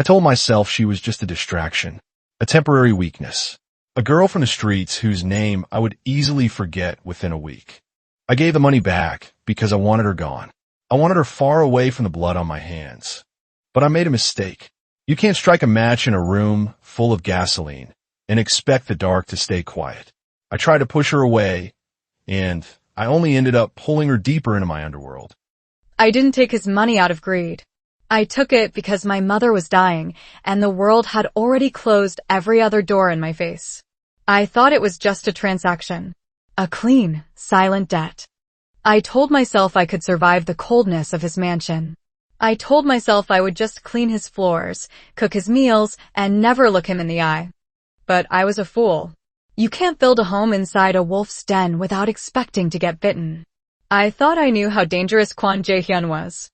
I told myself she was just a distraction, a temporary weakness, a girl from the streets whose name I would easily forget within a week. I gave the money back because I wanted her gone. I wanted her far away from the blood on my hands. But I made a mistake. You can't strike a match in a room full of gasoline and expect the dark to stay quiet. I tried to push her away, and I only ended up pulling her deeper into my underworld. I didn't take his money out of greed. I took it because my mother was dying, and the world had already closed every other door in my face. I thought it was just a transaction. A clean, silent debt. I told myself I could survive the coldness of his mansion. I told myself I would just clean his floors, cook his meals, and never look him in the eye. But I was a fool. You can't build a home inside a wolf's den without expecting to get bitten. I thought I knew how dangerous Kwon Jae-hyun was.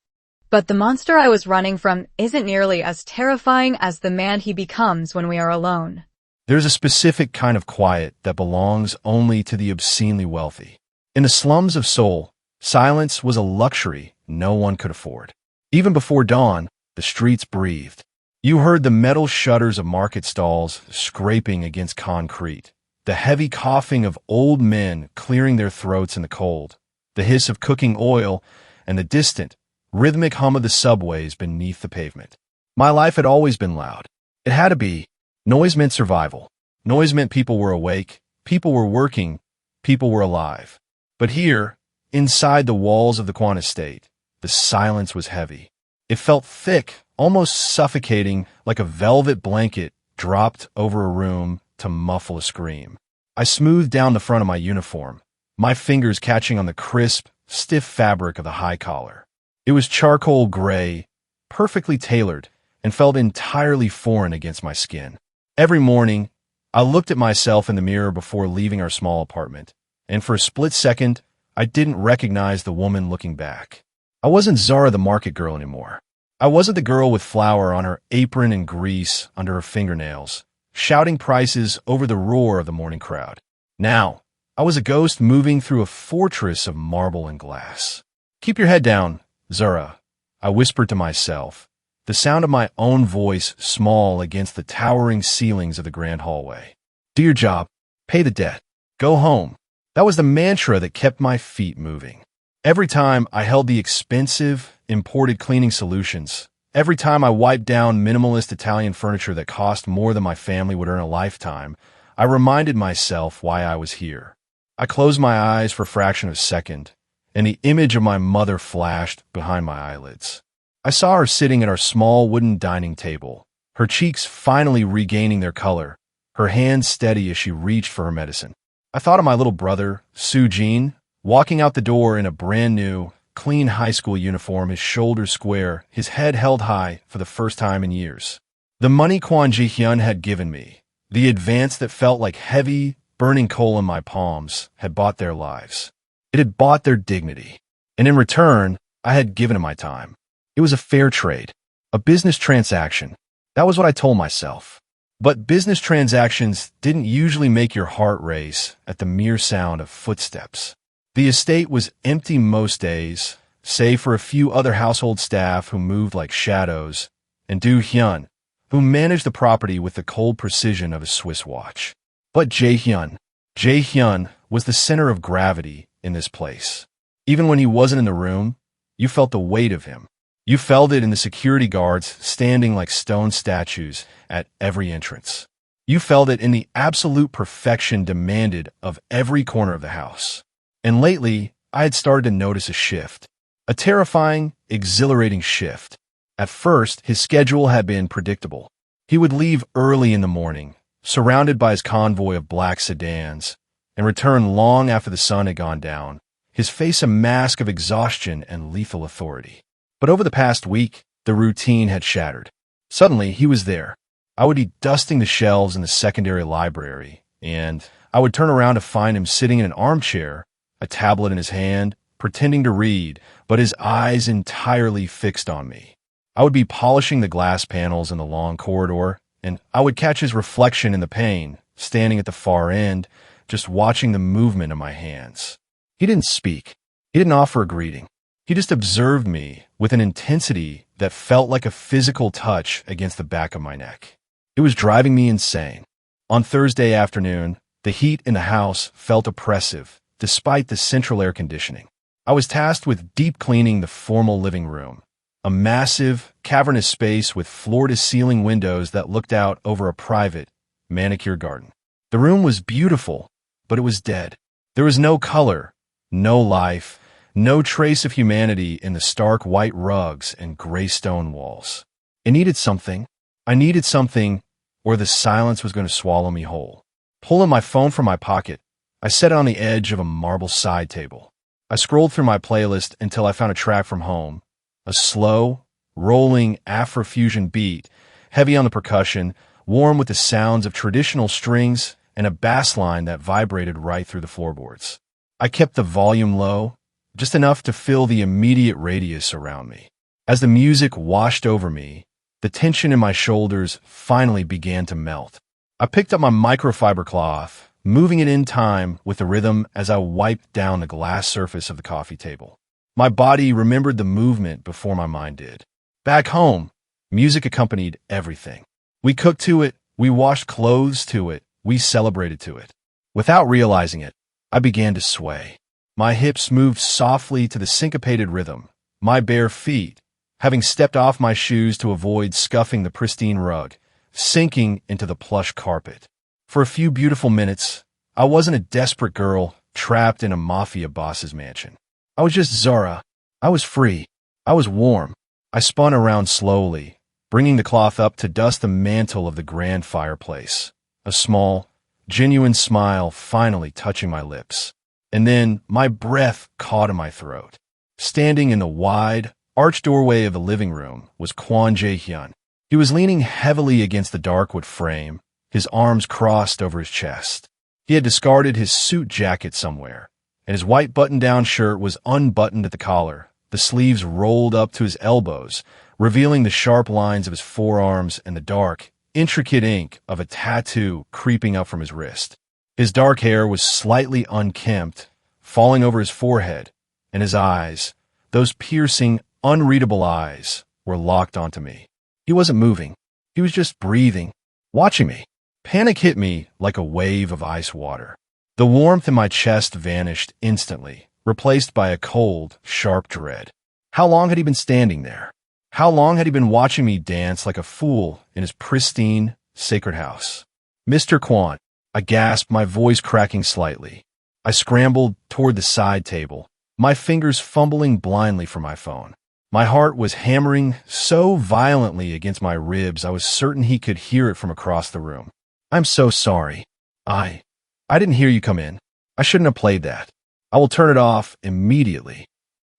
But the monster I was running from isn't nearly as terrifying as the man he becomes when we are alone. There's a specific kind of quiet that belongs only to the obscenely wealthy. In the slums of Seoul, silence was a luxury no one could afford. Even before dawn, the streets breathed. You heard the metal shutters of market stalls scraping against concrete, the heavy coughing of old men clearing their throats in the cold, the hiss of cooking oil, and the distant, rhythmic hum of the subways beneath the pavement. My life had always been loud. It had to be. Noise meant survival. Noise meant people were awake, people were working, people were alive. But here, inside the walls of the Kwon estate, the silence was heavy. It felt thick, almost suffocating, like a velvet blanket dropped over a room to muffle a scream. I smoothed down the front of my uniform, my fingers catching on the crisp, stiff fabric of the high collar. It was charcoal gray, perfectly tailored, and felt entirely foreign against my skin. Every morning, I looked at myself in the mirror before leaving our small apartment, and for a split second, I didn't recognize the woman looking back. I wasn't Zara the market girl anymore. I wasn't the girl with flour on her apron and grease under her fingernails, shouting prices over the roar of the morning crowd. Now, I was a ghost moving through a fortress of marble and glass. "Keep your head down, Zara," I whispered to myself, the sound of my own voice small against the towering ceilings of the grand hallway. "Do your job. Pay the debt. Go home." That was the mantra that kept my feet moving. Every time I held the expensive, imported cleaning solutions, every time I wiped down minimalist Italian furniture that cost more than my family would earn a lifetime, I reminded myself why I was here. I closed my eyes for a fraction of a second, and the image of my mother flashed behind my eyelids. I saw her sitting at our small wooden dining table, her cheeks finally regaining their color, her hands steady as she reached for her medicine. I thought of my little brother, Soo-jin, walking out the door in a brand-new, clean high school uniform, his shoulders square, his head held high for the first time in years. The money Kwon Jae-hyun had given me, the advance that felt like heavy, burning coal in my palms, had bought their lives. It had bought their dignity. And in return, I had given him my time. It was a fair trade, a business transaction. That was what I told myself. But business transactions didn't usually make your heart race at the mere sound of footsteps. The estate was empty most days, save for a few other household staff who moved like shadows, and Do-hyun, who managed the property with the cold precision of a Swiss watch. But Jae-hyun was the center of gravity in this place. Even when he wasn't in the room, you felt the weight of him. You felt it in the security guards standing like stone statues at every entrance. You felt it in the absolute perfection demanded of every corner of the house. And lately, I had started to notice a shift. A terrifying, exhilarating shift. At first, his schedule had been predictable. He would leave early in the morning, surrounded by his convoy of black sedans, and return long after the sun had gone down, his face a mask of exhaustion and lethal authority. But over the past week, the routine had shattered. Suddenly, he was there. I would be dusting the shelves in the secondary library, and I would turn around to find him sitting in an armchair, a tablet in his hand, pretending to read, but his eyes entirely fixed on me. I would be polishing the glass panels in the long corridor, and I would catch his reflection in the pane, standing at the far end, just watching the movement of my hands. He didn't speak. He didn't offer a greeting. He just observed me with an intensity that felt like a physical touch against the back of my neck. It was driving me insane. On Thursday afternoon, the heat in the house felt oppressive, despite the central air conditioning. I was tasked with deep cleaning the formal living room, a massive, cavernous space with floor-to-ceiling windows that looked out over a private, manicured garden. The room was beautiful, but it was dead. There was no color, no life, no trace of humanity in the stark white rugs and gray stone walls. It needed something. I needed something, or the silence was going to swallow me whole. Pulling my phone from my pocket, I set it on the edge of a marble side table. I scrolled through my playlist until I found a track from home. A slow, rolling Afrofusion beat, heavy on the percussion, warm with the sounds of traditional strings and a bass line that vibrated right through the floorboards. I kept the volume low, just enough to fill the immediate radius around me. As the music washed over me, the tension in my shoulders finally began to melt. I picked up my microfiber cloth, moving it in time with the rhythm as I wiped down the glass surface of the coffee table. My body remembered the movement before my mind did. Back home, music accompanied everything. We cooked to it, we washed clothes to it, we celebrated to it. Without realizing it, I began to sway. My hips moved softly to the syncopated rhythm, my bare feet, having stepped off my shoes to avoid scuffing the pristine rug, sinking into the plush carpet. For a few beautiful minutes, I wasn't a desperate girl trapped in a Mafia boss's mansion. I was just Zara. I was free. I was warm. I spun around slowly, bringing the cloth up to dust the mantle of the grand fireplace. A small, genuine smile finally touching my lips. And then my breath caught in my throat. Standing in the wide, arched doorway of the living room was Kwon Jae-hyun. He was leaning heavily against the dark wood frame, his arms crossed over his chest. He had discarded his suit jacket somewhere, and his white button-down shirt was unbuttoned at the collar, the sleeves rolled up to his elbows, revealing the sharp lines of his forearms and the dark, intricate ink of a tattoo creeping up from his wrist. His dark hair was slightly unkempt, falling over his forehead, and his eyes, those piercing, unreadable eyes, were locked onto me. He wasn't moving. He was just breathing, watching me. Panic hit me like a wave of ice water. The warmth in my chest vanished instantly, replaced by a cold, sharp dread. How long had he been standing there? How long had he been watching me dance like a fool in his pristine, sacred house? Mr. Kwon, I gasped, my voice cracking slightly. I scrambled toward the side table, my fingers fumbling blindly for my phone. My heart was hammering so violently against my ribs I was certain he could hear it from across the room. I'm so sorry. I didn't hear you come in. I shouldn't have played that. I will turn it off immediately.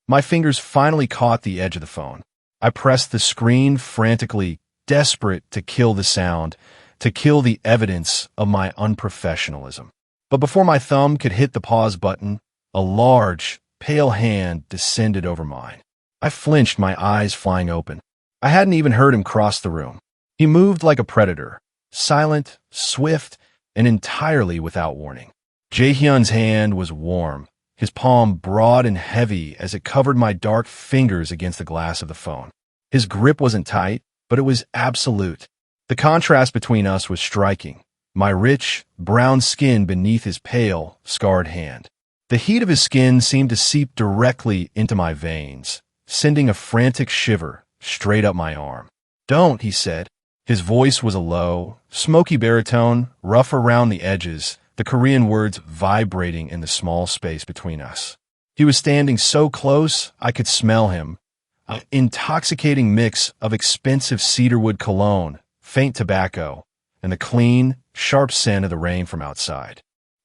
My fingers finally caught the edge of the phone. I pressed the screen frantically, desperate to kill the sound, to kill the evidence of my unprofessionalism. But before my thumb could hit the pause button, a large, pale hand descended over mine. I flinched, my eyes flying open. I hadn't even heard him cross the room. He moved like a predator, silent, swift, and entirely without warning. Jae-hyun's hand was warm, his palm broad and heavy as it covered my dark fingers against the glass of the phone. His grip wasn't tight, but it was absolute. The contrast between us was striking, my rich, brown skin beneath his pale, scarred hand. The heat of his skin seemed to seep directly into my veins, sending a frantic shiver straight up my arm. "Don't," he said. His voice was a low, smoky baritone, rough around the edges, the Korean words vibrating in the small space between us. He was standing so close I could smell him, an intoxicating mix of expensive cedarwood cologne, faint tobacco, and the clean, sharp scent of the rain from outside.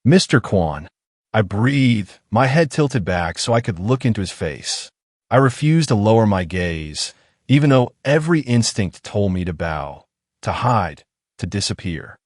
"Mr. Kwon," I breathed, my head tilted back so I could look into his face. I refused to lower my gaze, even though every instinct told me to bow, to hide, to disappear.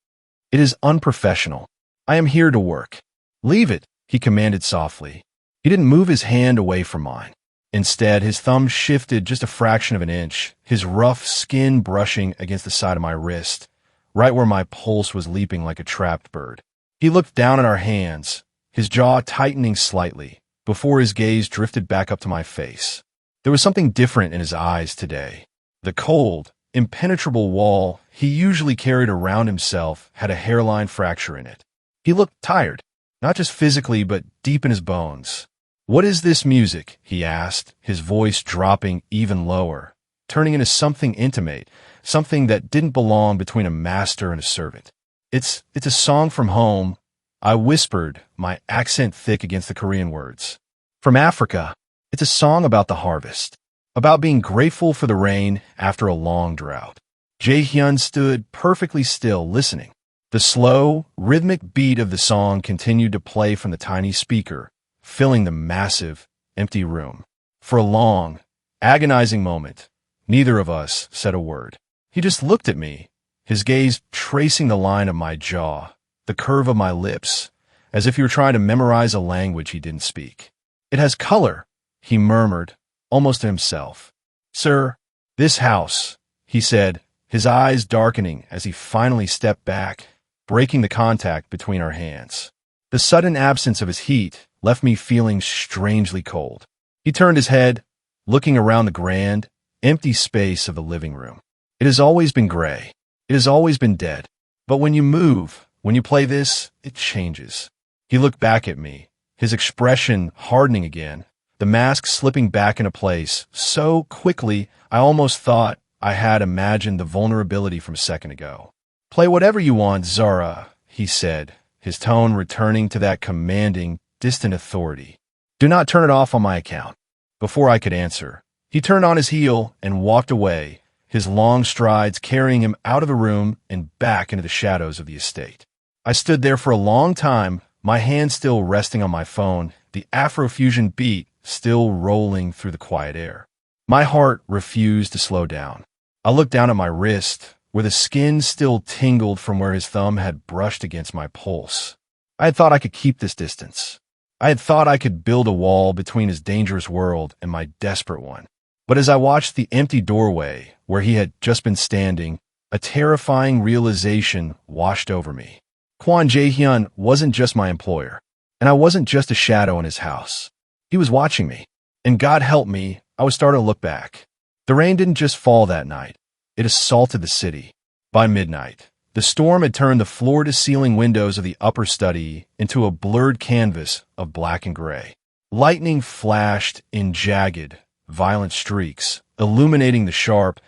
"It is unprofessional. I am here to work." "Leave it," he commanded softly. He didn't move his hand away from mine. Instead, his thumb shifted just a fraction of an inch, his rough skin brushing against the side of my wrist, right where my pulse was leaping like a trapped bird. He looked down at our hands, his jaw tightening slightly, before his gaze drifted back up to my face. There was something different in his eyes today. The cold, impenetrable wall he usually carried around himself had a hairline fracture in it. He looked tired, not just physically but deep in his bones. "What is this music?" he asked, his voice dropping even lower, turning into something intimate, something that didn't belong between a master and a servant. It's a song from home," I whispered, my accent thick against the Korean words. "From Africa. It's a song about the harvest, about being grateful for the rain after a long drought." Jae-hyun stood perfectly still, listening. The slow, rhythmic beat of the song continued to play from the tiny speaker, filling the massive, empty room. For a long, agonizing moment, neither of us said a word. He just looked at me, his gaze tracing the line of my jaw, the curve of my lips, as if he were trying to memorize a language he didn't speak. "It has color," he murmured, almost to himself. "Sir, this house," he said, his eyes darkening as he finally stepped back, breaking the contact between our hands. The sudden absence of his heat left me feeling strangely cold. He turned his head, looking around the grand, empty space of the living room. "It has always been gray. It has always been dead. But when you move, when you play this, it changes." He looked back at me, his expression hardening again, the mask slipping back into place so quickly I almost thought I had imagined the vulnerability from a second ago. "Play whatever you want, Zara," he said, his tone returning to that commanding, distant authority. "Do not turn it off on my account." Before I could answer, he turned on his heel and walked away, his long strides carrying him out of the room and back into the shadows of the estate. I stood there for a long time, my hand still resting on my phone, the Afrofusion beat still rolling through the quiet air. My heart refused to slow down. I looked down at my wrist, where the skin still tingled from where his thumb had brushed against my pulse. I had thought I could keep this distance. I had thought I could build a wall between his dangerous world and my desperate one. But as I watched the empty doorway where he had just been standing, a terrifying realization washed over me. Kwon Jae-hyun wasn't just my employer, and I wasn't just a shadow in his house. He was watching me, and God help me, I was starting to look back. The rain didn't just fall that night. It assaulted the city. By midnight, the storm had turned the floor-to-ceiling windows of the upper study into a blurred canvas of black and gray. Lightning flashed in jagged, violent streaks, illuminating the sharp,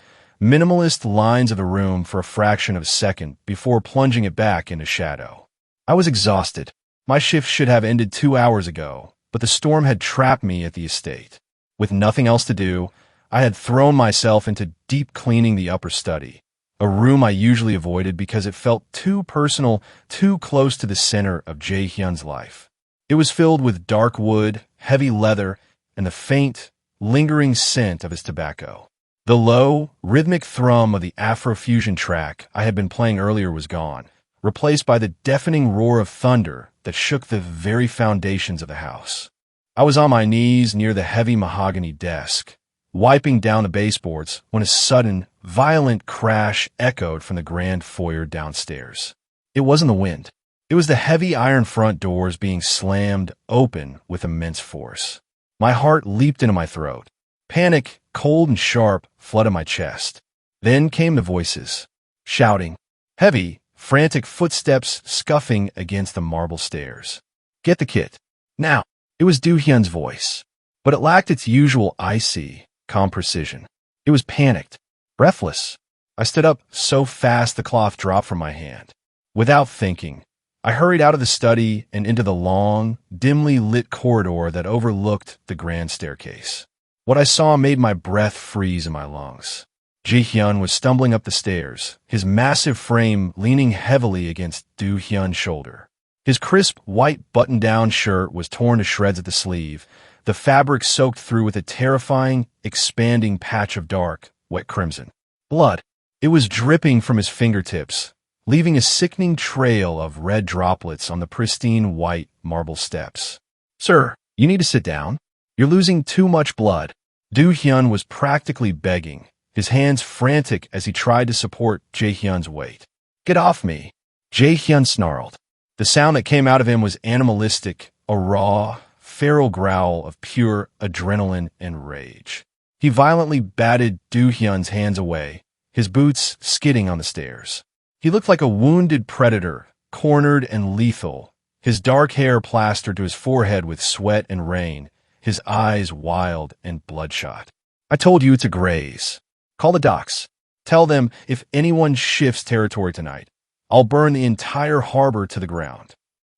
minimalist lines of the room for a fraction of a second before plunging it back into shadow. I was exhausted. My shift should have ended 2 hours ago, but the storm had trapped me at the estate. With nothing else to do, I had thrown myself into deep cleaning the upper study, a room I usually avoided because it felt too personal, too close to the center of Jae-hyun's life. It was filled with dark wood, heavy leather, and the faint, lingering scent of his tobacco. The low, rhythmic thrum of the Afrofusion track I had been playing earlier was gone, replaced by the deafening roar of thunder that shook the very foundations of the house. I was on my knees near the heavy mahogany desk, wiping down the baseboards when a sudden, violent crash echoed from the grand foyer downstairs. It wasn't the wind. It was the heavy iron front doors being slammed open with immense force. My heart leaped into my throat. Panic, cold and sharp, flooded my chest. Then came the voices, shouting, heavy, frantic footsteps scuffing against the marble stairs. "Get the kit. Now." It was Do-hyun's voice, but it lacked its usual icy, calm precision. It was panicked, breathless. I stood up so fast the cloth dropped from my hand. Without thinking, I hurried out of the study and into the long, dimly lit corridor that overlooked the grand staircase. What I saw made my breath freeze in my lungs. Jae-hyun was stumbling up the stairs, his massive frame leaning heavily against Do-hyun's shoulder. His crisp, white button-down shirt was torn to shreds at the sleeve, the fabric soaked through with a terrifying, expanding patch of dark, wet crimson. Blood. It was dripping from his fingertips, leaving a sickening trail of red droplets on the pristine white marble steps. "Sir, you need to sit down. You're losing too much blood." Do-hyun was practically begging, his hands frantic as he tried to support Jae-hyun's weight. "Get off me." Jae-hyun snarled. The sound that came out of him was animalistic, a raw, feral growl of pure adrenaline and rage. He violently batted Do-hyun's hands away, his boots skidding on the stairs. He looked like a wounded predator, cornered and lethal, his dark hair plastered to his forehead with sweat and rain, his eyes wild and bloodshot. I told you it's a graze. Call the docks. Tell them if anyone shifts territory tonight, I'll burn the entire harbor to the ground.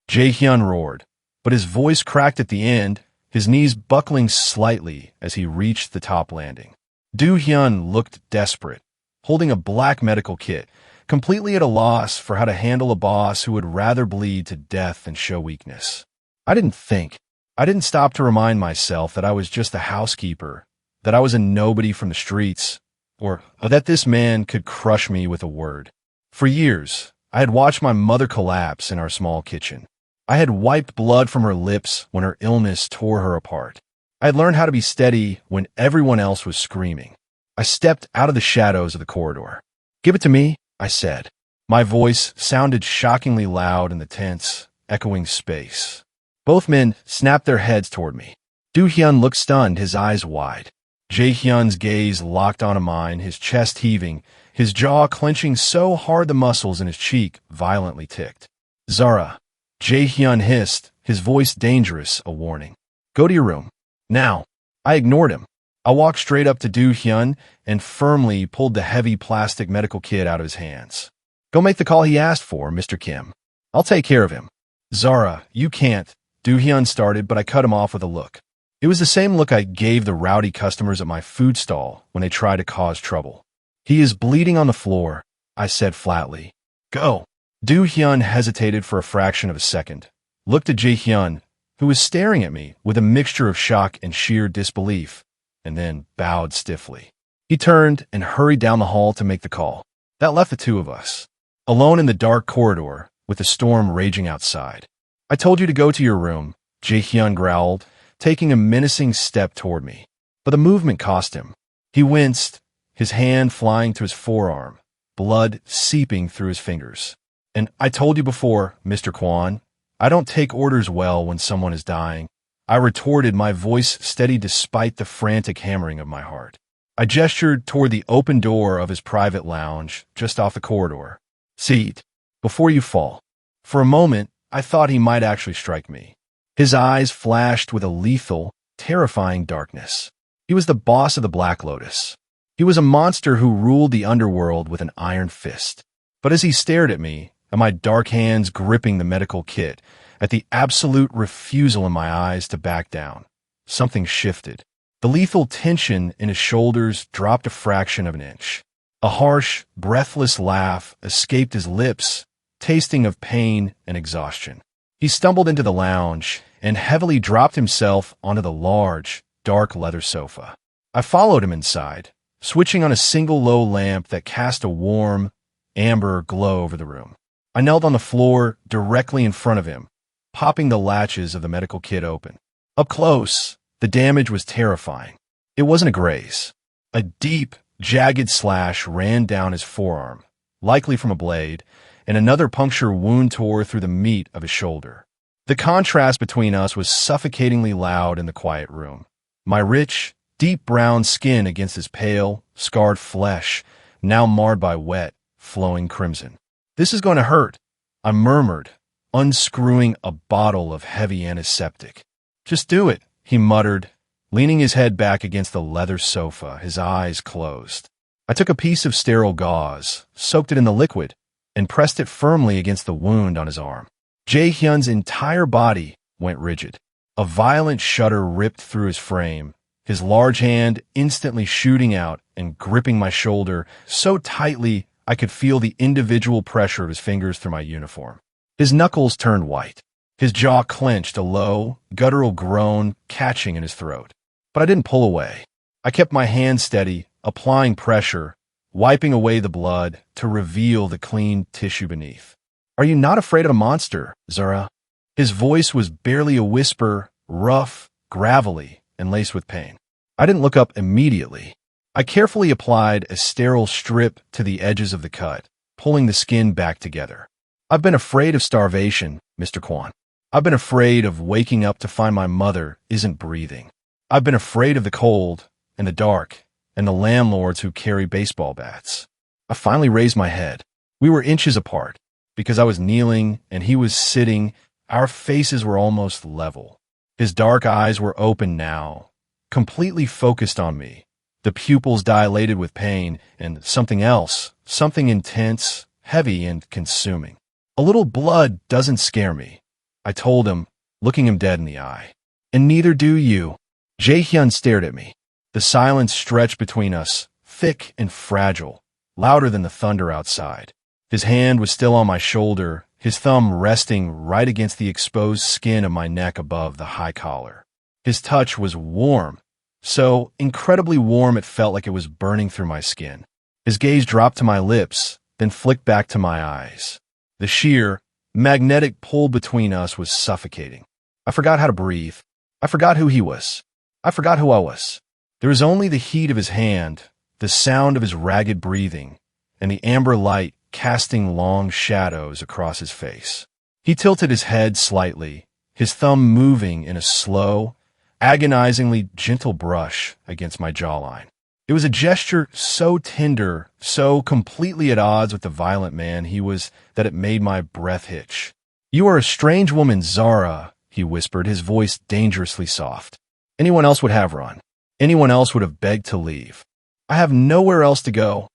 Jae-hyun roared, but his voice cracked at the end, his knees buckling slightly as he reached the top landing. Do-hyun looked desperate, holding a black medical kit, completely at a loss for how to handle a boss who would rather bleed to death than show weakness. I didn't think. I didn't stop to remind myself that I was just a housekeeper, that I was a nobody from the streets, or that this man could crush me with a word. For years, I had watched my mother collapse in our small kitchen. I had wiped blood from her lips when her illness tore her apart. I had learned how to be steady when everyone else was screaming. I stepped out of the shadows of the corridor. "Give it to me," I said. My voice sounded shockingly loud in the tense, echoing space. Both men snapped their heads toward me. Do-hyun looked stunned, his eyes wide. Jae-hyun's gaze locked onto mine, his chest heaving, his jaw clenching so hard the muscles in his cheek violently ticked. "Zara," Jae-hyun hissed, his voice dangerous, a warning. "Go to your room. Now." I ignored him. I walked straight up to Do-hyun and firmly pulled the heavy plastic medical kit out of his hands. "Go make the call he asked for, Mr. Kim. I'll take care of him." "Zara, you can't," Do-hyun started, but I cut him off with a look. It was the same look I gave the rowdy customers at my food stall when they tried to cause trouble. "He is bleeding on the floor," I said flatly. "Go." Do-hyun hesitated for a fraction of a second, looked at Jae-hyun, who was staring at me with a mixture of shock and sheer disbelief, and then bowed stiffly. He turned and hurried down the hall to make the call. That left the two of us, alone in the dark corridor with the storm raging outside. "I told you to go to your room," Jae-hyun growled, taking a menacing step toward me. But the movement cost him. He winced, his hand flying to his forearm, blood seeping through his fingers. "And I told you before, Mr. Kwon, I don't take orders well when someone is dying," I retorted, my voice steady despite the frantic hammering of my heart. I gestured toward the open door of his private lounge, just off the corridor. "Seat, before you fall." For a moment, I thought he might actually strike me. His eyes flashed with a lethal, terrifying darkness. He was the boss of the Black Lotus. He was a monster who ruled the underworld with an iron fist. But as he stared at me, and my dark hands gripping the medical kit, at the absolute refusal in my eyes to back down, something shifted. The lethal tension in his shoulders dropped a fraction of an inch. A harsh, breathless laugh escaped his lips, tasting of pain and exhaustion. He stumbled into the lounge and heavily dropped himself onto the large, dark leather sofa. I followed him inside, switching on a single low lamp that cast a warm, amber glow over the room. I knelt on the floor directly in front of him, popping the latches of the medical kit open. Up close, the damage was terrifying. It wasn't a graze. A deep, jagged slash ran down his forearm, likely from a blade, and another puncture wound tore through the meat of his shoulder. The contrast between us was suffocatingly loud in the quiet room. My rich, deep brown skin against his pale, scarred flesh, now marred by wet, flowing crimson. "This is going to hurt," I murmured, unscrewing a bottle of heavy antiseptic. "Just do it," he muttered, leaning his head back against the leather sofa, his eyes closed. I took a piece of sterile gauze, soaked it in the liquid, and pressed it firmly against the wound on his arm. Jae-hyun's entire body went rigid. A violent shudder ripped through his frame, his large hand instantly shooting out and gripping my shoulder so tightly I could feel the individual pressure of his fingers through my uniform. His knuckles turned white. His jaw clenched, a low, guttural groan catching in his throat. But I didn't pull away. I kept my hand steady, applying pressure, wiping away the blood to reveal the clean tissue beneath. "Are you not afraid of a monster, Zara?" His voice was barely a whisper, rough, gravelly, and laced with pain. I didn't look up immediately. I carefully applied a sterile strip to the edges of the cut, pulling the skin back together. "I've been afraid of starvation, Mr. Kwon. I've been afraid of waking up to find my mother isn't breathing. I've been afraid of the cold, and the dark, and the landlords who carry baseball bats. I finally raised my head. We were inches apart, because I was kneeling and he was sitting. Our faces were almost level. His dark eyes were open now, completely focused on me. The pupils dilated with pain, and something else, something intense, heavy, and consuming. A little blood doesn't scare me, I told him, looking him dead in the eye. And neither do you. Jae-hyun stared at me. The silence stretched between us, thick and fragile, louder than the thunder outside. His hand was still on my shoulder, his thumb resting right against the exposed skin of my neck above the high collar. His touch was warm, so incredibly warm it felt like it was burning through my skin. His gaze dropped to my lips, then flicked back to my eyes. The sheer, magnetic pull between us was suffocating. I forgot how to breathe. I forgot who he was. I forgot who I was. There was only the heat of his hand, the sound of his ragged breathing, and the amber light casting long shadows across his face. He tilted his head slightly, his thumb moving in a slow, agonizingly gentle brush against my jawline. It was a gesture so tender, so completely at odds with the violent man he was that it made my breath hitch. "You are a strange woman, Zara," he whispered, his voice dangerously soft. "Anyone else would have run. Anyone else would have begged to leave. I have nowhere else to go."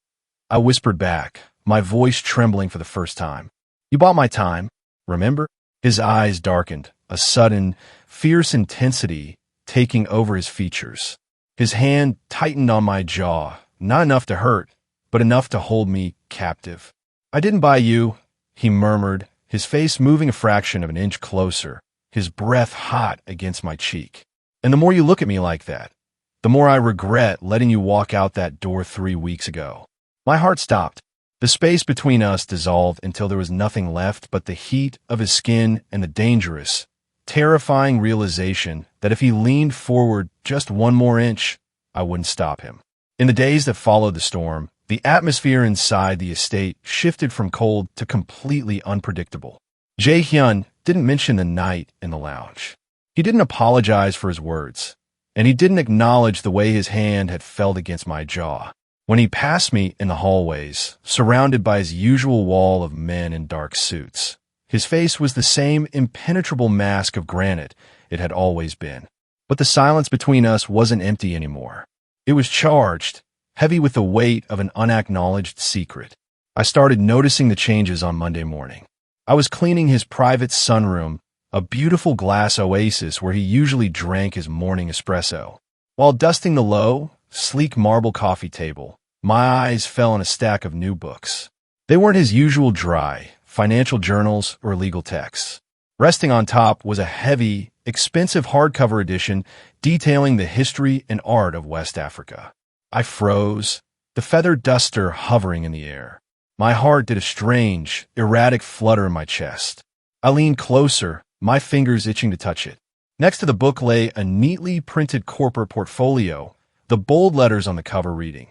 I whispered back, my voice trembling for the first time. "You bought my time, remember?" His eyes darkened, a sudden, fierce intensity taking over his features. His hand tightened on my jaw, not enough to hurt, but enough to hold me captive. "I didn't buy you," he murmured, his face moving a fraction of an inch closer, his breath hot against my cheek. "And the more you look at me like that, the more I regret letting you walk out that door 3 weeks ago." My heart stopped. The space between us dissolved until there was nothing left but the heat of his skin and the dangerous, terrifying realization that if he leaned forward just one more inch, I wouldn't stop him. In the days that followed the storm, the atmosphere inside the estate shifted from cold to completely unpredictable. Jae-hyun didn't mention the night in the lounge. He didn't apologize for his words, and he didn't acknowledge the way his hand had felt against my jaw. When he passed me in the hallways, surrounded by his usual wall of men in dark suits, his face was the same impenetrable mask of granite it had always been. But the silence between us wasn't empty anymore. It was charged, heavy with the weight of an unacknowledged secret. I started noticing the changes on Monday morning. I was cleaning his private sunroom, a beautiful glass oasis where he usually drank his morning espresso. While dusting the low, sleek marble coffee table, my eyes fell on a stack of new books. They weren't his usual dry, financial journals or legal texts. Resting on top was a heavy, expensive hardcover edition detailing the history and art of West Africa. I froze, the feather duster hovering in the air. My heart did a strange, erratic flutter in my chest. I leaned closer, my fingers itching to touch it. Next to the book lay a neatly printed corporate portfolio, the bold letters on the cover reading,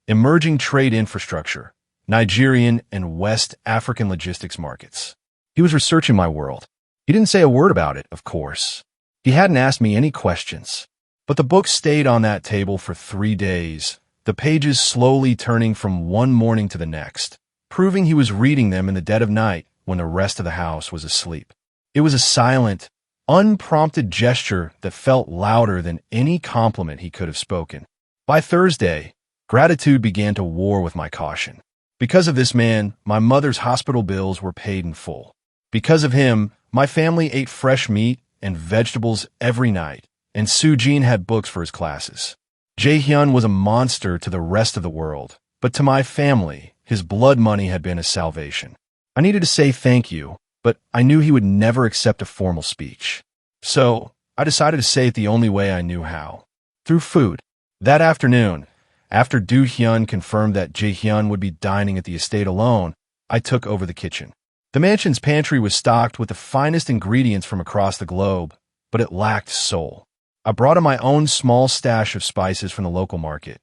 "Emerging Trade Infrastructure, Nigerian and West African Logistics Markets." He was researching my world. He didn't say a word about it, of course. He hadn't asked me any questions. But the book stayed on that table for 3 days, the pages slowly turning from one morning to the next, proving he was reading them in the dead of night when the rest of the house was asleep. It was a silent, unprompted gesture that felt louder than any compliment he could have spoken. By Thursday, gratitude began to war with my caution. Because of this man, my mother's hospital bills were paid in full. Because of him, my family ate fresh meat and vegetables every night, and Soo-jin had books for his classes. Jae-hyun was a monster to the rest of the world, but to my family, his blood money had been a salvation. I needed to say thank you, but I knew he would never accept a formal speech. So, I decided to say it the only way I knew how. Through food. That afternoon, after Do-hyun confirmed that Jae-hyun would be dining at the estate alone, I took over the kitchen. The mansion's pantry was stocked with the finest ingredients from across the globe, but it lacked soul. I brought in my own small stash of spices from the local market.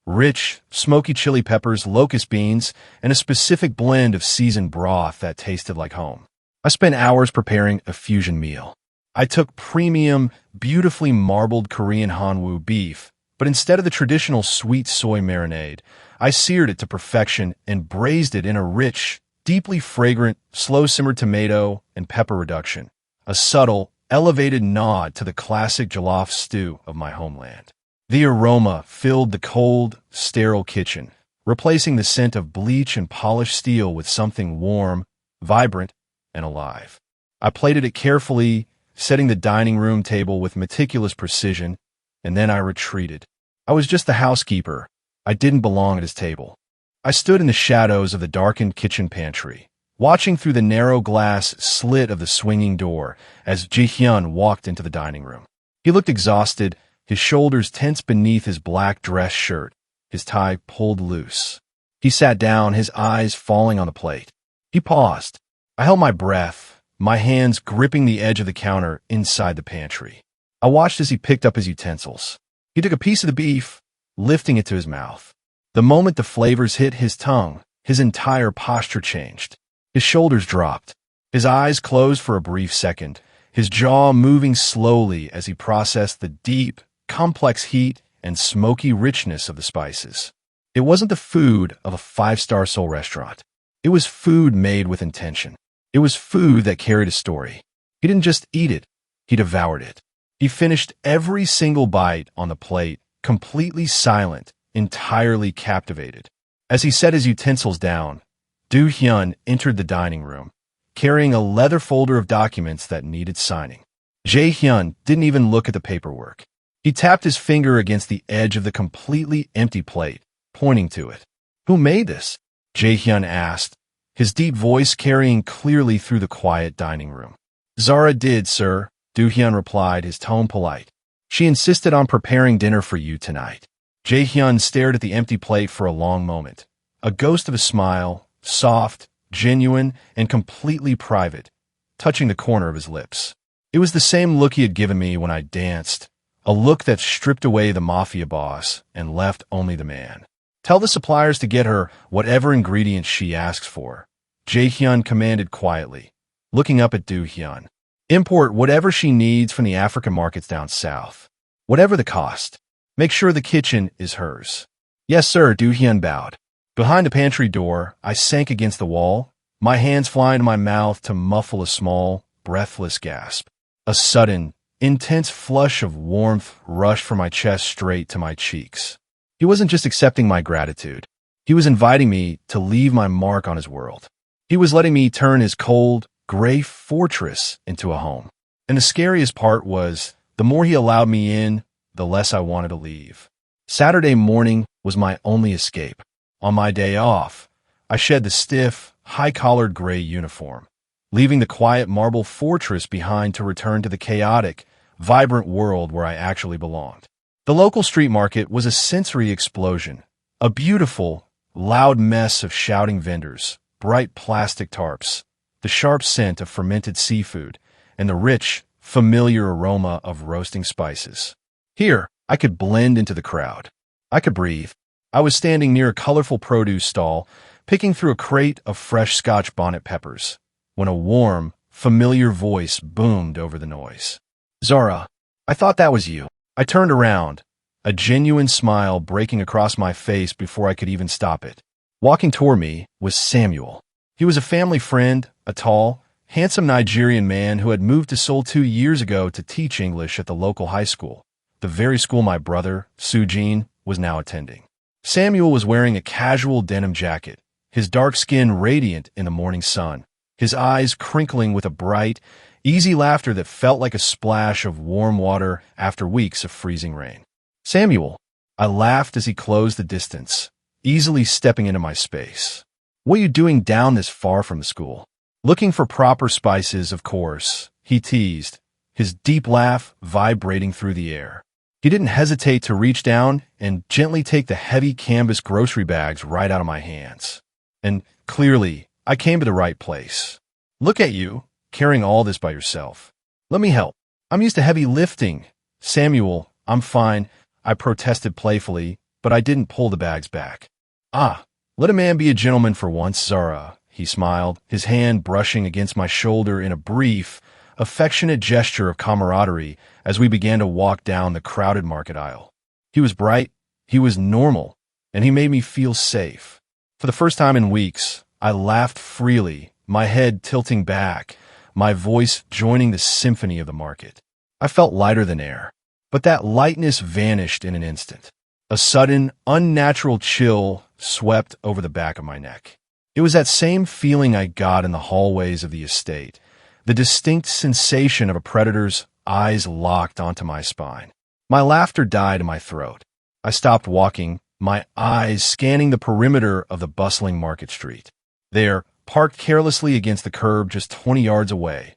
Rich, smoky chili peppers, locust beans, and a specific blend of seasoned broth that tasted like home. I spent hours preparing a fusion meal. I took premium, beautifully marbled Korean Hanwoo beef, But instead of the traditional sweet soy marinade, I seared it to perfection and braised it in a rich, deeply fragrant, slow-simmered tomato and pepper reduction, a subtle, elevated nod to the classic jollof stew of my homeland. The aroma filled the cold, sterile kitchen, replacing the scent of bleach and polished steel with something warm, vibrant, and alive. I plated it carefully, setting the dining room table with meticulous precision, and then I retreated. I was just the housekeeper. I didn't belong at his table. I stood in the shadows of the darkened kitchen pantry, watching through the narrow glass slit of the swinging door as Jae-hyun walked into the dining room. He looked exhausted, his shoulders tense beneath his black dress shirt, his tie pulled loose. He sat down, his eyes falling on the plate. He paused. I held my breath, my hands gripping the edge of the counter inside the pantry. I watched as he picked up his utensils. He took a piece of the beef, lifting it to his mouth. The moment the flavors hit his tongue, his entire posture changed. His shoulders dropped. His eyes closed for a brief second, his jaw moving slowly as he processed the deep, complex heat and smoky richness of the spices. It wasn't the food of a five-star Seoul restaurant. It was food made with intention. It was food that carried a story. He didn't just eat it, he devoured it. He finished every single bite on the plate, completely silent, entirely captivated. As he set his utensils down, Do-hyun entered the dining room, carrying a leather folder of documents that needed signing. Jae-hyun didn't even look at the paperwork. He tapped his finger against the edge of the completely empty plate, pointing to it. "Who made this?" Jae-hyun asked, his deep voice carrying clearly through the quiet dining room. "Zara did, sir," Do-hyun replied, his tone polite. "She insisted on preparing dinner for you tonight." Jae-hyun stared at the empty plate for a long moment, a ghost of a smile, soft, genuine, and completely private, touching the corner of his lips. It was the same look he had given me when I danced, a look that stripped away the Mafia boss and left only the man. "Tell the suppliers to get her whatever ingredients she asks for," Jae-hyun commanded quietly, looking up at Do-hyun. "Import whatever she needs from the African markets down south. Whatever the cost. Make sure the kitchen is hers." "Yes, sir," Do-hyun bowed. Behind the pantry door, I sank against the wall, my hands flying to my mouth to muffle a small, breathless gasp. A sudden, intense flush of warmth rushed from my chest straight to my cheeks. He wasn't just accepting my gratitude. He was inviting me to leave my mark on his world. He was letting me turn his cold, gray fortress into a home. And the scariest part was, the more he allowed me in, the less I wanted to leave. Saturday morning was my only escape. On my day off, I shed the stiff, high-collared gray uniform, leaving the quiet marble fortress behind to return to the chaotic, vibrant world where I actually belonged. The local street market was a sensory explosion, a beautiful, loud mess of shouting vendors, bright plastic tarps, the sharp scent of fermented seafood, and the rich, familiar aroma of roasting spices. Here, I could blend into the crowd. I could breathe. I was standing near a colorful produce stall, picking through a crate of fresh Scotch bonnet peppers, when a warm, familiar voice boomed over the noise. "Zara, I thought that was you." I turned around, a genuine smile breaking across my face before I could even stop it. Walking toward me was Samuel. He was a family friend, a tall, handsome Nigerian man who had moved to Seoul 2 years ago to teach English at the local high school, the very school my brother, Sujin, was now attending. Samuel was wearing a casual denim jacket, his dark skin radiant in the morning sun, his eyes crinkling with a bright, easy laughter that felt like a splash of warm water after weeks of freezing rain. "Samuel," I laughed as he closed the distance, easily stepping into my space. "What are you doing down this far from the school?" "Looking for proper spices, of course," he teased, his deep laugh vibrating through the air. He didn't hesitate to reach down and gently take the heavy canvas grocery bags right out of my hands. And clearly, I came to the right place. "Look at you, carrying all this by yourself. Let me help. I'm used to heavy lifting." "Samuel, I'm fine," I protested playfully, but I didn't pull the bags back. "Ah, let a man be a gentleman for once, Zara," he smiled, his hand brushing against my shoulder in a brief, affectionate gesture of camaraderie as we began to walk down the crowded market aisle. He was bright, he was normal, and he made me feel safe. For the first time in weeks, I laughed freely, my head tilting back, my voice joining the symphony of the market. I felt lighter than air, but that lightness vanished in an instant. A sudden, unnatural chill swept over the back of my neck. It was that same feeling I got in the hallways of the estate, the distinct sensation of a predator's eyes locked onto my spine. My laughter died in my throat. I stopped walking, my eyes scanning the perimeter of the bustling market street. There, parked carelessly against the curb just 20 yards away,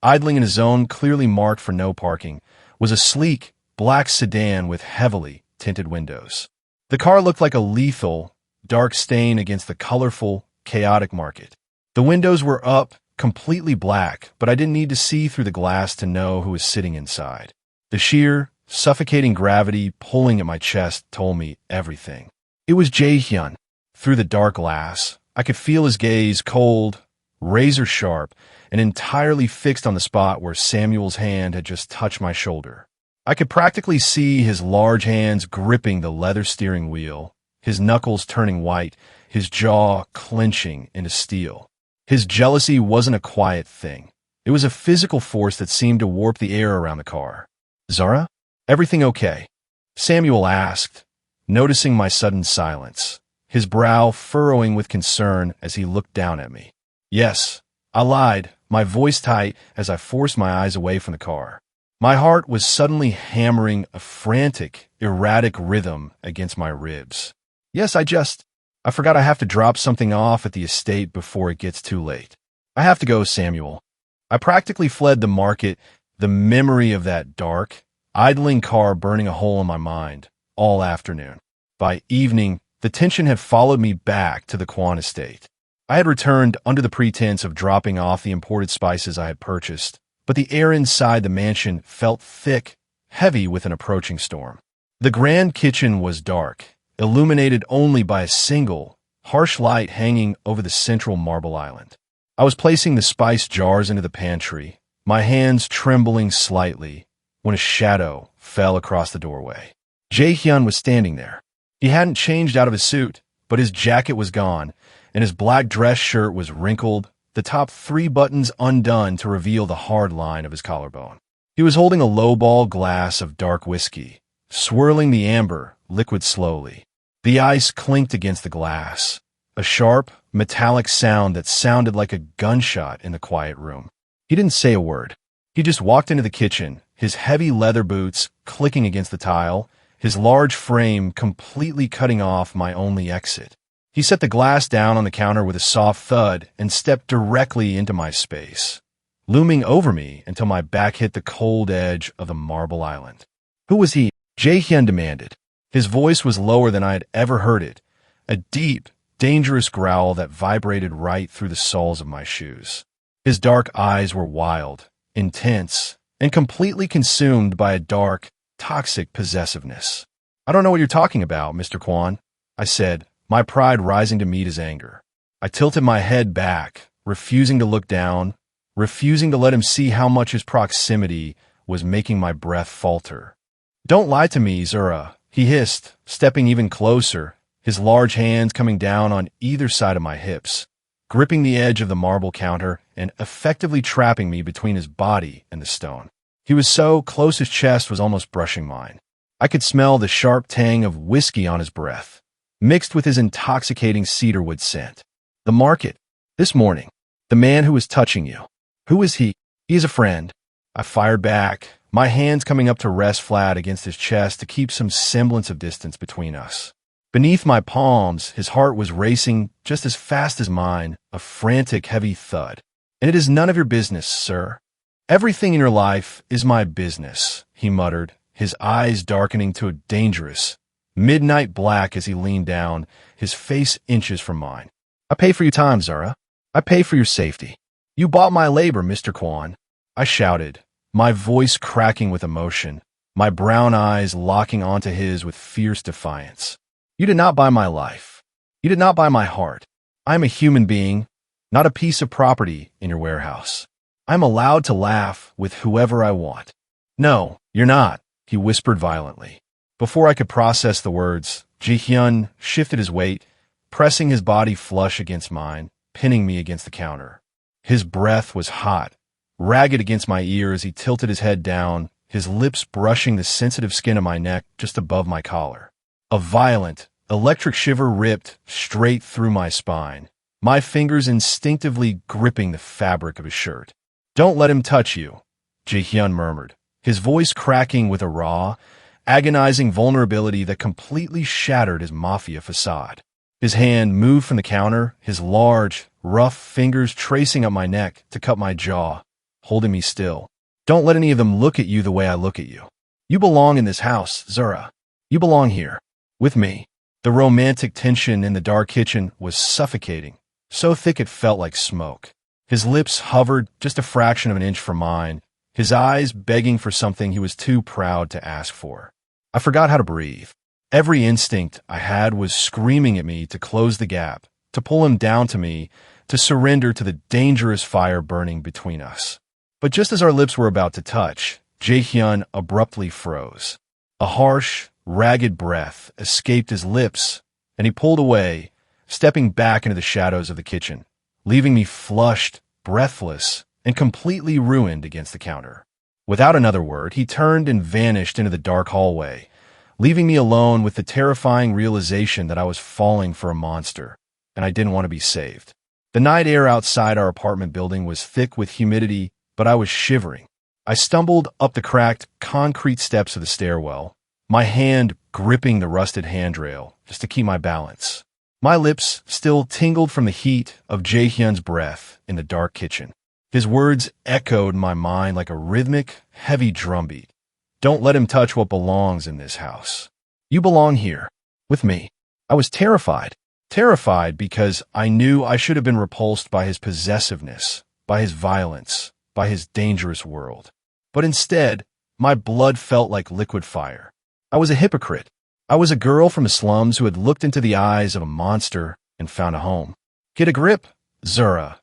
idling in a zone clearly marked for no parking, was a sleek, black sedan with heavily tinted windows. The car looked like a lethal, dark stain against the colorful, chaotic market. The windows were up, completely black, but I didn't need to see through the glass to know who was sitting inside. The sheer, suffocating gravity pulling at my chest told me everything. It was Jae-hyun. Through the dark glass, I could feel his gaze, cold, razor-sharp, and entirely fixed on the spot where Samuel's hand had just touched my shoulder. I could practically see his large hands gripping the leather steering wheel, his knuckles turning white, his jaw clenching into steel. His jealousy wasn't a quiet thing. It was a physical force that seemed to warp the air around the car. "Zara? Everything okay?" Samuel asked, noticing my sudden silence, his brow furrowing with concern as he looked down at me. "Yes," I lied, my voice tight as I forced my eyes away from the car. My heart was suddenly hammering a frantic, erratic rhythm against my ribs. "Yes, I forgot I have to drop something off at the estate before it gets too late. I have to go, Samuel." I practically fled the market, the memory of that dark, idling car burning a hole in my mind all afternoon. By evening, the tension had followed me back to the Kwon estate. I had returned under the pretense of dropping off the imported spices I had purchased, but the air inside the mansion felt thick, heavy with an approaching storm. The grand kitchen was dark, illuminated only by a single, harsh light hanging over the central marble island. I was placing the spice jars into the pantry, my hands trembling slightly, when a shadow fell across the doorway. Jae-hyun was standing there. He hadn't changed out of his suit, but his jacket was gone, and his black dress shirt was wrinkled, the top 3 buttons undone to reveal the hard line of his collarbone. He was holding a lowball glass of dark whiskey, swirling the amber liquid slowly. The ice clinked against the glass, a sharp, metallic sound that sounded like a gunshot in the quiet room. He didn't say a word. He just walked into the kitchen, his heavy leather boots clicking against the tile, his large frame completely cutting off my only exit. He set the glass down on the counter with a soft thud and stepped directly into my space, looming over me until my back hit the cold edge of the marble island. "Who was he?" Jae-hyun demanded. His voice was lower than I had ever heard it, a deep, dangerous growl that vibrated right through the soles of my shoes. His dark eyes were wild, intense, and completely consumed by a dark, toxic possessiveness. "I don't know what you're talking about, Mr. Kwon," I said, my pride rising to meet his anger. I tilted my head back, refusing to look down, refusing to let him see how much his proximity was making my breath falter. "Don't lie to me, Zara," he hissed, stepping even closer, his large hands coming down on either side of my hips, gripping the edge of the marble counter and effectively trapping me between his body and the stone. He was so close his chest was almost brushing mine. I could smell the sharp tang of whiskey on his breath, mixed with his intoxicating cedarwood scent. "The market. This morning. The man who was touching you. Who is he?" "He is a friend." I fired back, my hands coming up to rest flat against his chest to keep some semblance of distance between us. Beneath my palms, his heart was racing just as fast as mine, a frantic, heavy thud. "And it is none of your business, sir." "Everything in your life is my business," he muttered, his eyes darkening to a dangerous, midnight black as he leaned down, his face inches from mine. "I pay for your time, Zara. I pay for your safety." "You bought my labor, Mr. Kwon," I shouted, my voice cracking with emotion, my brown eyes locking onto his with fierce defiance. "You did not buy my life. You did not buy my heart. I am a human being, not a piece of property in your warehouse. I'm allowed to laugh with whoever I want." "No, you're not," he whispered violently. Before I could process the words, Ji-hyun shifted his weight, pressing his body flush against mine, pinning me against the counter. His breath was hot, ragged against my ear as he tilted his head down, his lips brushing the sensitive skin of my neck just above my collar. A violent, electric shiver ripped straight through my spine, my fingers instinctively gripping the fabric of his shirt. "Don't let him touch you," Ji-hyun murmured, his voice cracking with a raw, agonizing vulnerability that completely shattered his Mafia facade. His hand moved from the counter, his large, rough fingers tracing up my neck to cut my jaw, holding me still. "Don't let any of them look at you the way I look at you. You belong in this house, Zara. You belong here, with me." The romantic tension in the dark kitchen was suffocating, so thick it felt like smoke. His lips hovered just a fraction of an inch from mine, his eyes begging for something he was too proud to ask for. I forgot how to breathe. Every instinct I had was screaming at me to close the gap, to pull him down to me, to surrender to the dangerous fire burning between us. But just as our lips were about to touch, Jae-hyun abruptly froze. A harsh, ragged breath escaped his lips, and he pulled away, stepping back into the shadows of the kitchen, leaving me flushed, breathless, and completely ruined against the counter. Without another word, he turned and vanished into the dark hallway, leaving me alone with the terrifying realization that I was falling for a monster, and I didn't want to be saved. The night air outside our apartment building was thick with humidity, but I was shivering. I stumbled up the cracked, concrete steps of the stairwell, my hand gripping the rusted handrail just to keep my balance. My lips still tingled from the heat of Jae-hyun's breath in the dark kitchen. His words echoed in my mind like a rhythmic, heavy drumbeat. "Don't let him touch what belongs in this house. You belong here, with me." I was terrified. Terrified because I knew I should have been repulsed by his possessiveness, by his violence, by his dangerous world. But instead, my blood felt like liquid fire. I was a hypocrite. I was a girl from the slums who had looked into the eyes of a monster and found a home. "Get a grip, Zara,"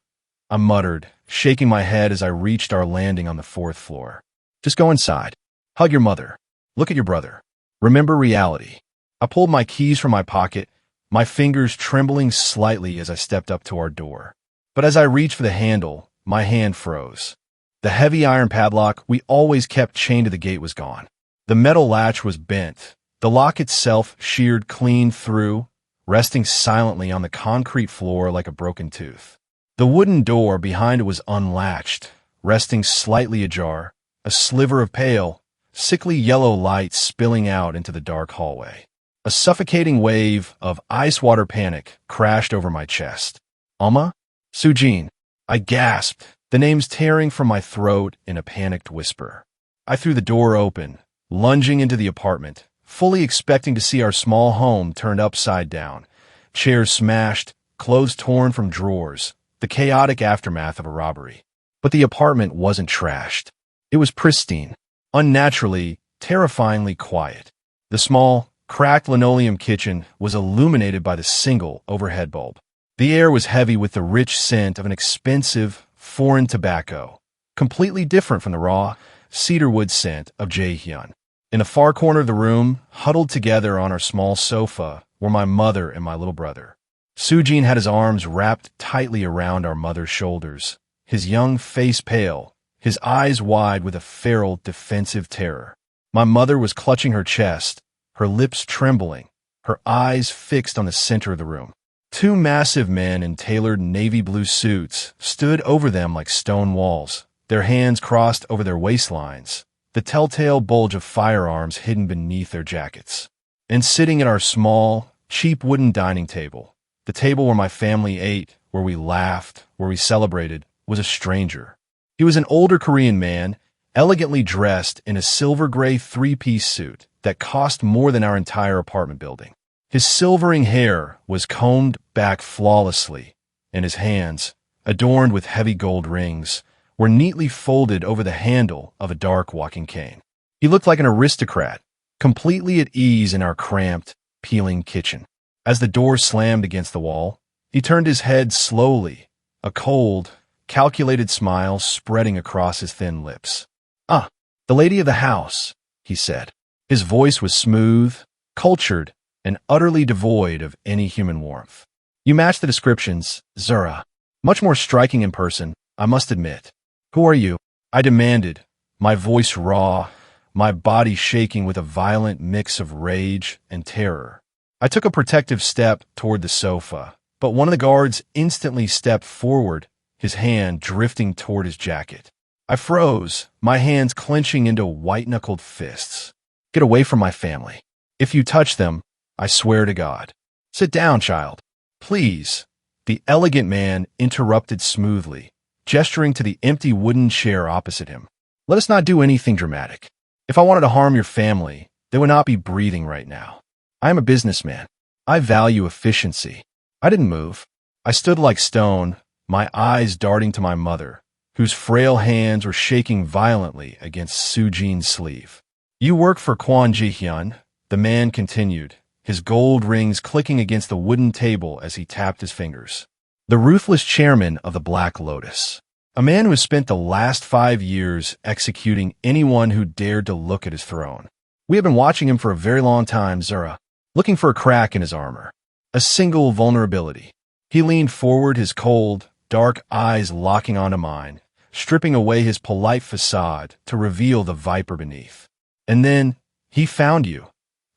I muttered, shaking my head as I reached our landing on the 4th floor. "Just go inside. Hug your mother. Look at your brother. Remember reality." I pulled my keys from my pocket, my fingers trembling slightly as I stepped up to our door. But as I reached for the handle, my hand froze. The heavy iron padlock we always kept chained to the gate was gone. The metal latch was bent, the lock itself sheared clean through, resting silently on the concrete floor like a broken tooth. The wooden door behind it was unlatched, resting slightly ajar, a sliver of pale, sickly yellow light spilling out into the dark hallway. A suffocating wave of ice water panic crashed over my chest. "Alma? Sujin," I gasped, the names tearing from my throat in a panicked whisper. I threw the door open, lunging into the apartment, fully expecting to see our small home turned upside down, chairs smashed, clothes torn from drawers, the chaotic aftermath of a robbery. But the apartment wasn't trashed. It was pristine, unnaturally, terrifyingly quiet. The small, cracked linoleum kitchen was illuminated by the single overhead bulb. The air was heavy with the rich scent of an expensive, foreign tobacco, completely different from the raw, cedarwood scent of Jae-hyun. In the far corner of the room, huddled together on our small sofa, were my mother and my little brother. Sujin had his arms wrapped tightly around our mother's shoulders, his young face pale, his eyes wide with a feral, defensive terror. My mother was clutching her chest, her lips trembling, her eyes fixed on the center of the room. Two massive men in tailored navy blue suits stood over them like stone walls, their hands crossed over their waistlines, the telltale bulge of firearms hidden beneath their jackets. And sitting at our small, cheap wooden dining table, the table where my family ate, where we laughed, where we celebrated, was a stranger. He was an older Korean man, elegantly dressed in a silver-gray three-piece suit that cost more than our entire apartment building. His silvering hair was combed back flawlessly, and his hands, adorned with heavy gold rings, were neatly folded over the handle of a dark walking cane. He looked like an aristocrat, completely at ease in our cramped, peeling kitchen. As the door slammed against the wall, he turned his head slowly, a cold, calculated smile spreading across his thin lips. "Ah, the lady of the house," he said. His voice was smooth, cultured, and utterly devoid of any human warmth. You match the descriptions, Zara. Much more striking in person, I must admit. Who are you? I demanded, my voice raw, my body shaking with a violent mix of rage and terror. I took a protective step toward the sofa, but one of the guards instantly stepped forward, his hand drifting toward his jacket. I froze, my hands clenching into white-knuckled fists. Get away from my family. If you touch them, I swear to God. Sit down, child. Please. The elegant man interrupted smoothly, gesturing to the empty wooden chair opposite him. Let us not do anything dramatic. If I wanted to harm your family, they would not be breathing right now. I am a businessman. I value efficiency. I didn't move. I stood like stone, my eyes darting to my mother, whose frail hands were shaking violently against Soo-jin's sleeve. You work for Kwon Jae-hyun, the man continued, his gold rings clicking against the wooden table as he tapped his fingers. The ruthless chairman of the Black Lotus. A man who has spent the last 5 years executing anyone who dared to look at his throne. We have been watching him for a very long time, Zara, looking for a crack in his armor. A single vulnerability. He leaned forward, his cold, dark eyes locking onto mine, stripping away his polite facade to reveal the viper beneath. And then, he found you.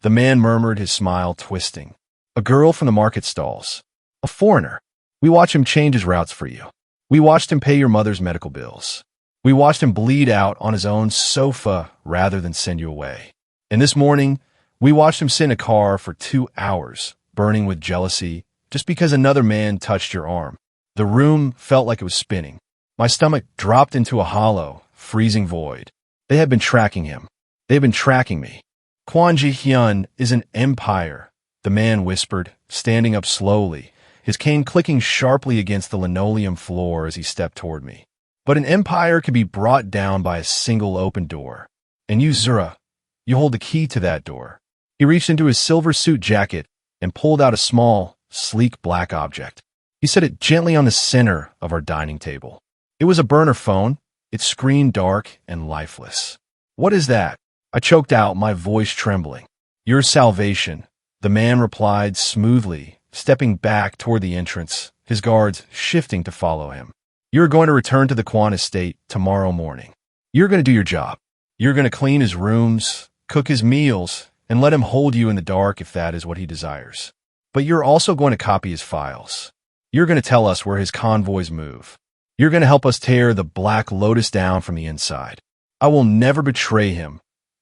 The man murmured, his smile twisting. A girl from the market stalls. A foreigner. We watched him change his routes for you. We watched him pay your mother's medical bills. We watched him bleed out on his own sofa rather than send you away. And this morning, we watched him sit in a car for 2 hours, burning with jealousy, just because another man touched your arm. The room felt like it was spinning. My stomach dropped into a hollow, freezing void. They had been tracking him. They had been tracking me. Kwon Jae-hyun is an empire, the man whispered, standing up slowly, his cane clicking sharply against the linoleum floor as he stepped toward me. But an empire can be brought down by a single open door. And you, Zara, you hold the key to that door. He reached into his silver suit jacket and pulled out a small, sleek black object. He set it gently on the center of our dining table. It was a burner phone, its screen dark and lifeless. What is that? I choked out, my voice trembling. Your salvation, the man replied smoothly, stepping back toward the entrance, his guards shifting to follow him. You're going to return to the Kwon estate tomorrow morning. You're going to do your job. You're going to clean his rooms, cook his meals, and let him hold you in the dark if that is what he desires. But you're also going to copy his files. You're going to tell us where his convoys move. You're going to help us tear the Black Lotus down from the inside. I will never betray him.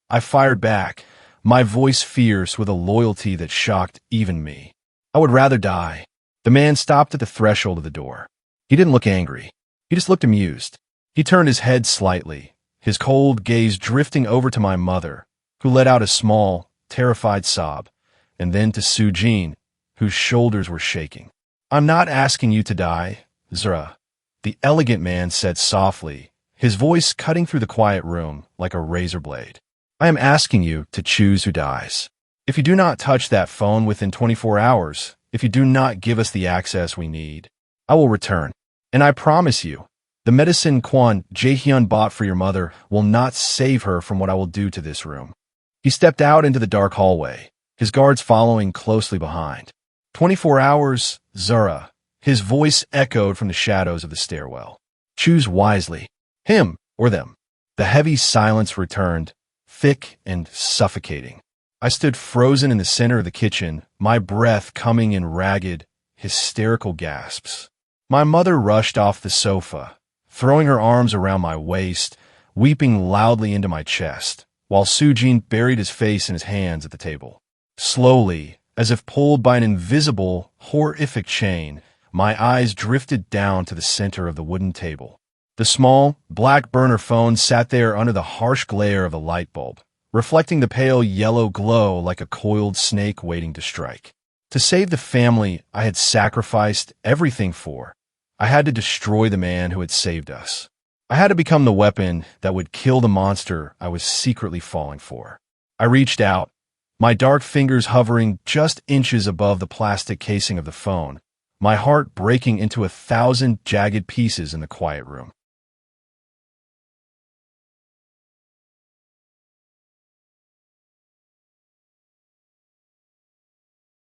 I fired back, my voice fierce with a loyalty that shocked even me. I would rather die. The man stopped at the threshold of the door. He didn't look angry. He just looked amused. He turned his head slightly, his cold gaze drifting over to my mother, who let out a small, terrified sob, and then to Soo-jin, whose shoulders were shaking. I'm not asking you to die, Zara, the elegant man said softly, his voice cutting through the quiet room like a razor blade. I am asking you to choose who dies. If you do not touch that phone within 24 hours, if you do not give us the access we need, I will return. And I promise you, the medicine Kwon Jae-hyun bought for your mother will not save her from what I will do to this room. He stepped out into the dark hallway, his guards following closely behind. 24 hours, Zara. His voice echoed from the shadows of the stairwell. Choose wisely. Him or them. The heavy silence returned, thick and suffocating. I stood frozen in the center of the kitchen, my breath coming in ragged, hysterical gasps. My mother rushed off the sofa, throwing her arms around my waist, weeping loudly into my chest, while Soo-jin buried his face in his hands at the table. Slowly, as if pulled by an invisible, horrific chain, my eyes drifted down to the center of the wooden table. The small, black burner phone sat there under the harsh glare of the light bulb, reflecting the pale yellow glow like a coiled snake waiting to strike. To save the family I had sacrificed everything for, I had to destroy the man who had saved us. I had to become the weapon that would kill the monster I was secretly falling for. I reached out, my dark fingers hovering just inches above the plastic casing of the phone, my heart breaking into 1,000 jagged pieces in the quiet room.